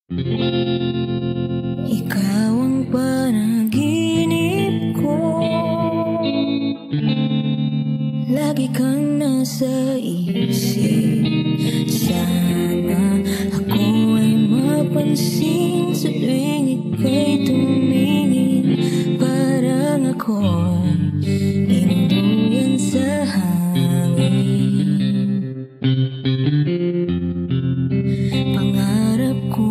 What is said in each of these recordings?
Ikaw ang panaginip ko, lagi kang nasa isip. Sana ako ay mapansin sa tuwing ika'y tumingin. Parang ako'y inuduyan sa hangin. Pangarap ko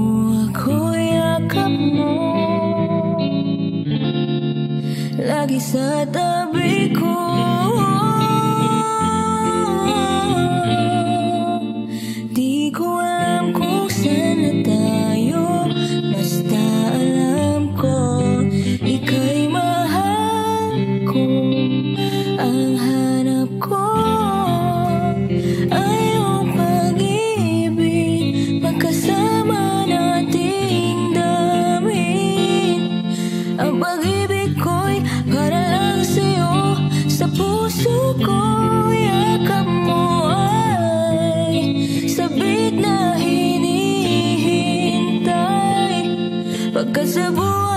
ako'y yakap mo, lagi sa tabi ko. Di ko alam kung saan na tayo, basta alam ko ika'y mahal ko. Ang hanap ko ay iyong pag-ibig, magkasama nating damhin. Ang pag-ibig ko'y para lang sa'yo, sa puso ko yakap mo ay sabik na hinihintay. Pagkat sa buhay